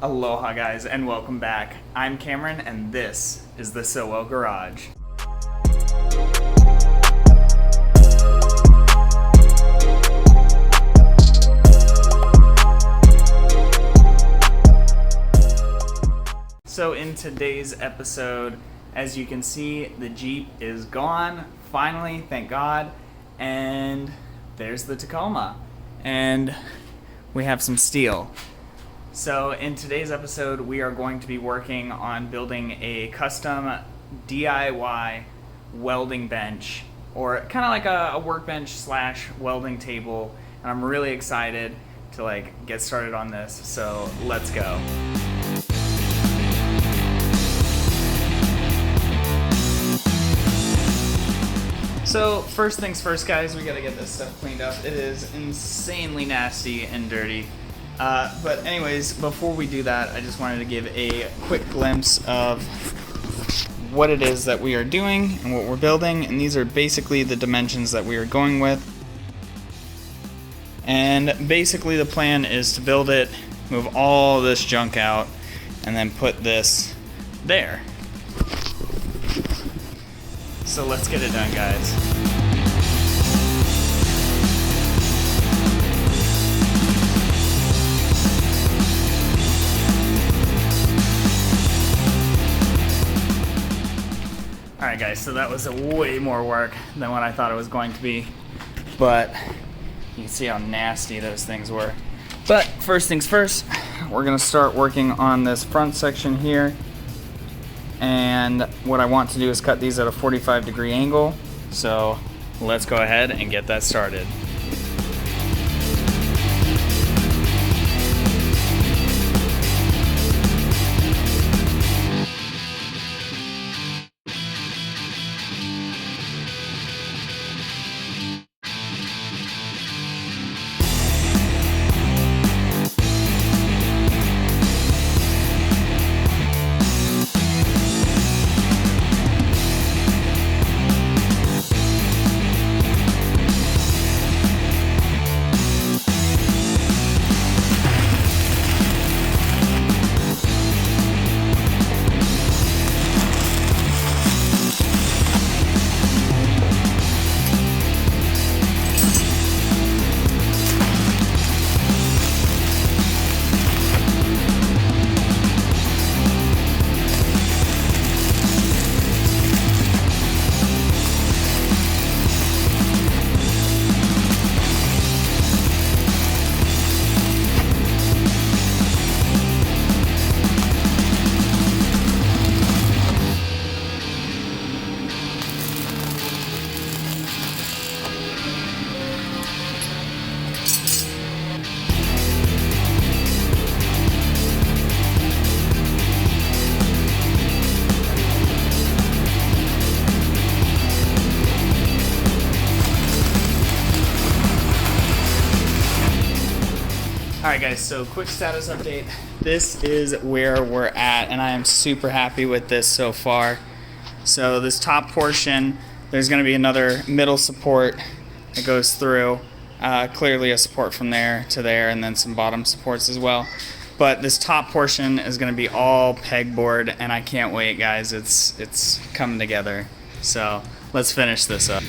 Aloha guys and welcome back. I'm Cameron and this is the Sowell Garage. So in today's episode, as you can see, the Jeep is gone, finally, thank God, and there's the Tacoma, and we have some steel. So in today's episode, we are going to be working on building a custom DIY welding bench, or kind of like a workbench slash welding table, and I'm really excited to get started on this, so let's go. So first things first, guys, we gotta get this stuff cleaned up. It is insanely nasty and dirty. But anyways, before we do that, I just wanted to give a quick glimpse of what it is that we are doing and what we're building. And these are basically the dimensions that we are going with. And basically the plan is to build it, move all this junk out, and then put this there. So let's get it done, guys. Alright guys, so that was way more work than what I thought it was going to be, but you can see how nasty those things were. But first things first, we're going to start working on this front section here. And what I want to do is cut these at a 45-degree angle. So let's go ahead and get that started. Alright guys, so quick status update. This is where we're at, and I am super happy with this so far. So this top portion, there's going to be another middle support that goes through. Clearly a support from there to there, and then some bottom supports as well. But this top portion is going to be all pegboard, and I can't wait, guys. It's coming together. So let's finish this up.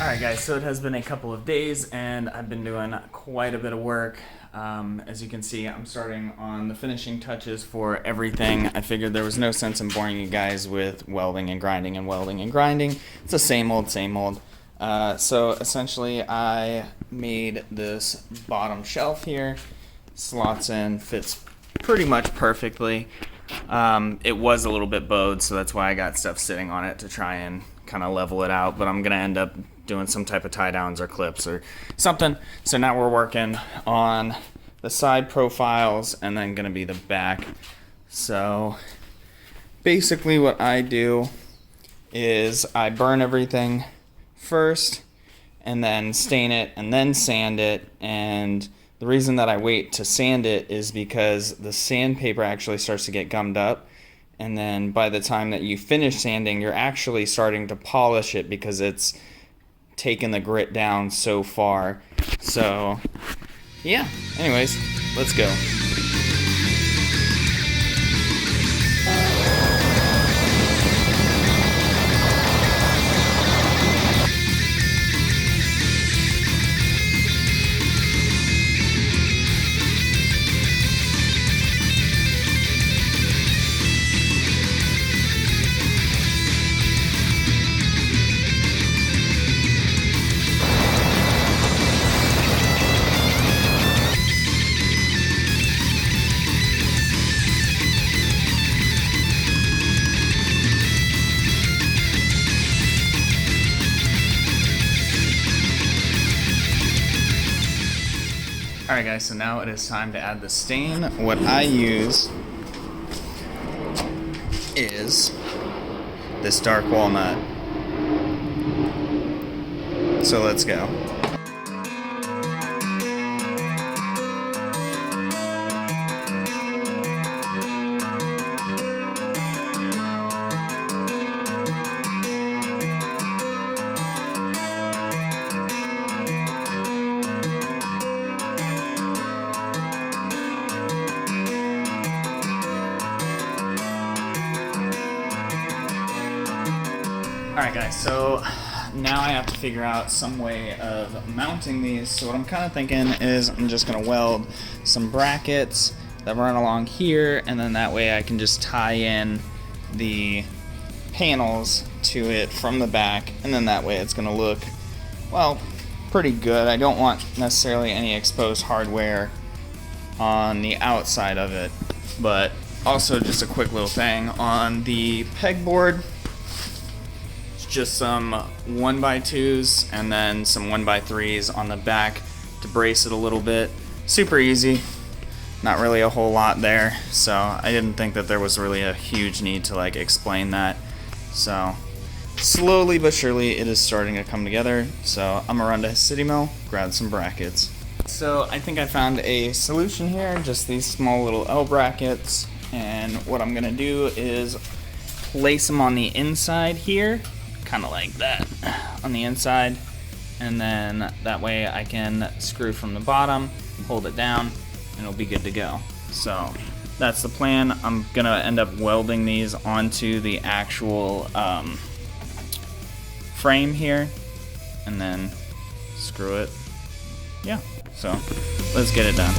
Alright guys, so it has been a couple of days and I've been doing quite a bit of work. As you can see, I'm starting on the finishing touches for everything. I figured there was no sense in boring you guys with welding and grinding and welding and grinding. It's the same old, same old. So essentially I made this bottom shelf here. Slots in, fits pretty much perfectly. It was a little bit bowed, so that's why I got stuff sitting on it to try and kind of level it out, but I'm gonna end up doing some type of tie downs or clips or something. So now we're working on the side profiles and then gonna be the back. So basically what I do is I burn everything first and then stain it and then sand it, and the reason that I wait to sand it is because the sandpaper actually starts to get gummed up, and then by the time that you finish sanding, you're actually starting to polish it because it's taken the grit down so far. So yeah, anyways, let's go. Alright guys, so now it is time to add the stain. What I use is this dark walnut. So let's go. Alright guys, so now I have to figure out some way of mounting these. So what I'm kind of thinking is I'm just going to weld some brackets that run along here, and then that way I can just tie in the panels to it from the back, and then that way it's going to look, well, pretty good. I don't want necessarily any exposed hardware on the outside of it, but also just a quick little thing on the pegboard. Just some 1x2s and then some 1x3s on the back to brace it a little bit. Super easy, not really a whole lot there, so I didn't think that there was really a huge need to like explain that. So slowly but surely it is starting to come together, so I'm gonna run to City Mill, grab some brackets. So I think I found a solution here, just these small little L brackets, and what I'm gonna do is place them on the inside here, kind of like that on the inside, and then that way I can screw from the bottom, hold it down, and it'll be good to go. So that's the plan. I'm gonna end up welding these onto the actual frame here and then screw it. Yeah, so let's get it done.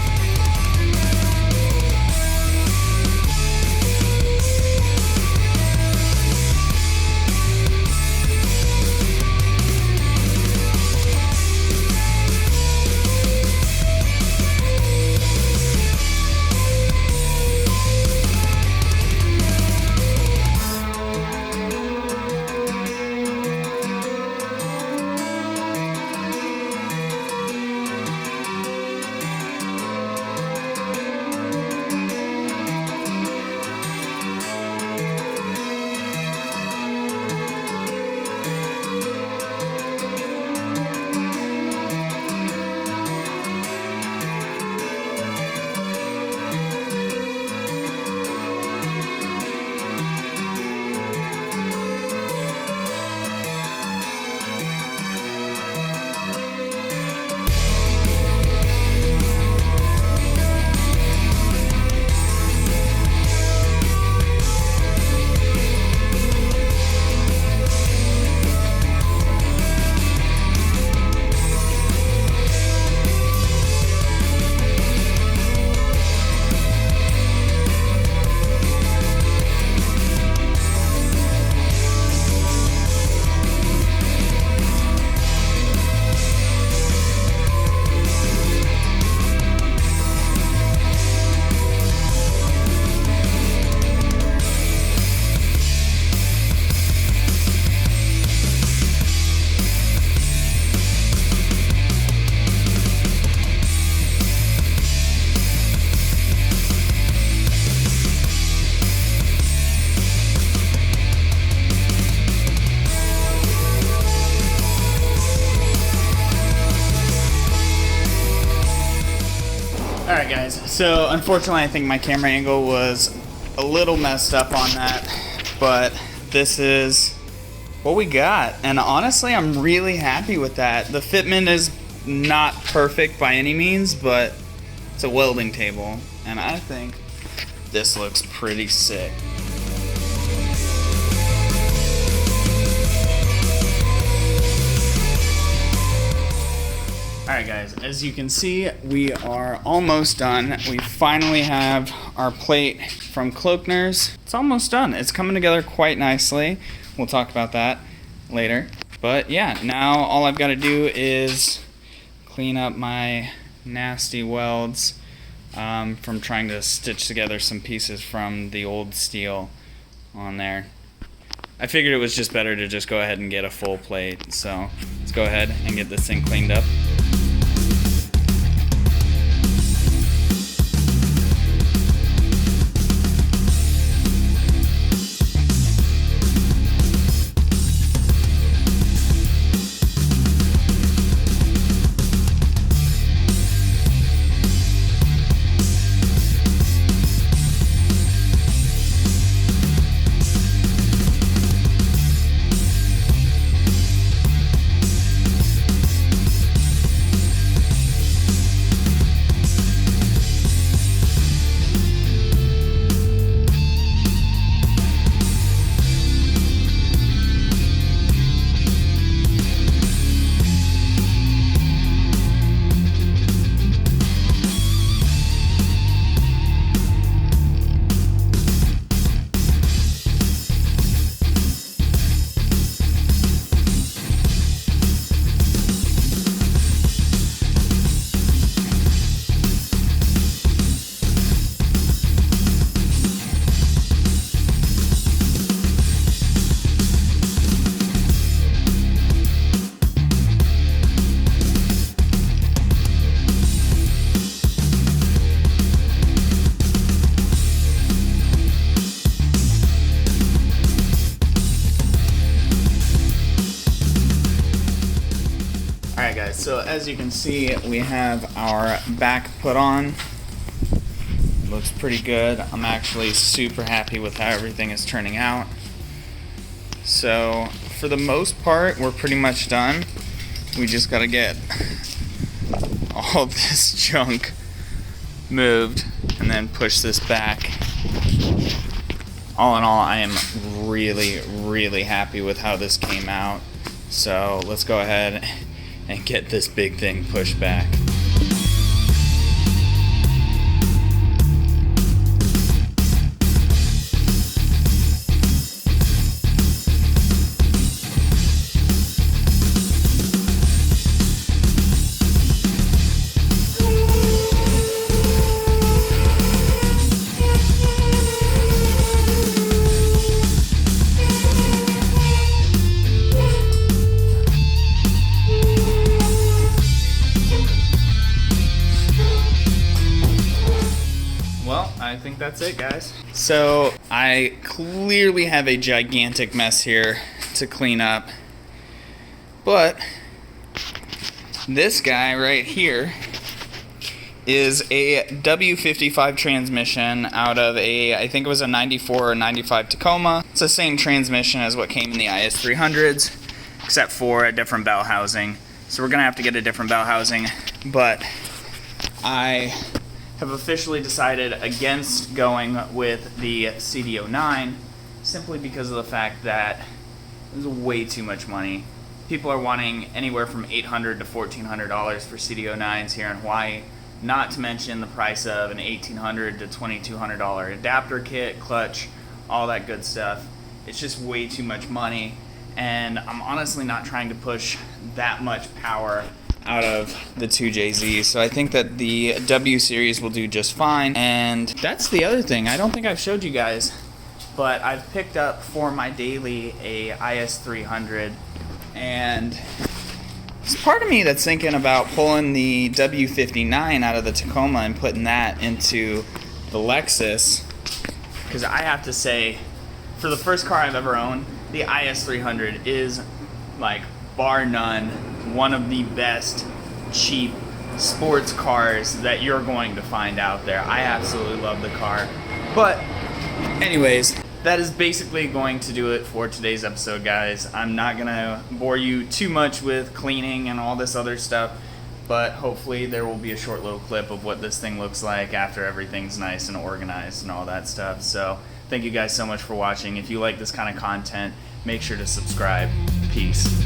So unfortunately, I think my camera angle was a little messed up on that, but this is what we got. And honestly, I'm really happy with that. The fitment is not perfect by any means, but it's a welding table, and I think this looks pretty sick. Alright guys, as you can see, we are almost done. We finally have our plate from Kloekner's. It's almost done. It's coming together quite nicely. We'll talk about that later. But yeah, now all I've got to do is clean up my nasty welds from trying to stitch together some pieces from the old steel on there. I figured it was just better to just go ahead and get a full plate. So let's go ahead and get this thing cleaned up. Alright guys, so as you can see, we have our back put on. It looks pretty good. I'm actually super happy with how everything is turning out. So for the most part, we're pretty much done. We just gotta get all this junk moved and then push this back. All in all, I am really happy with how this came out. So let's go ahead and get this big thing pushed back. I think that's it, guys. So I clearly have a gigantic mess here to clean up, but this guy right here is a W55 transmission out of a, I think it was a 94 or 95 Tacoma. It's the same transmission as what came in the IS300s, except for a different bell housing. So we're gonna have to get a different bell housing, but I have officially decided against going with the CD09 simply because of the fact that it's way too much money. People are wanting anywhere from $800 to $1,400 for CD09s here in Hawaii, not to mention the price of an $1,800 to $2,200 adapter kit, clutch, all that good stuff. It's just way too much money, and I'm honestly not trying to push that much power out of the 2JZ, so I think that the W series will do just fine. And that's the other thing, I don't think I've showed you guys, but I've picked up for my daily a IS300, and there's part of me that's thinking about pulling the W59 out of the Tacoma and putting that into the Lexus, because I have to say, for the first car I've ever owned, the IS300 is, like, bar none, one of the best cheap sports cars that you're going to find out there. I absolutely love the car. But anyways, that is basically going to do it for today's episode, guys. I'm not gonna bore you too much with cleaning and all this other stuff, but hopefully there will be a short little clip of what this thing looks like after everything's nice and organized and all that stuff. So thank you guys so much for watching. If you like this kind of content, make sure to subscribe. Peace.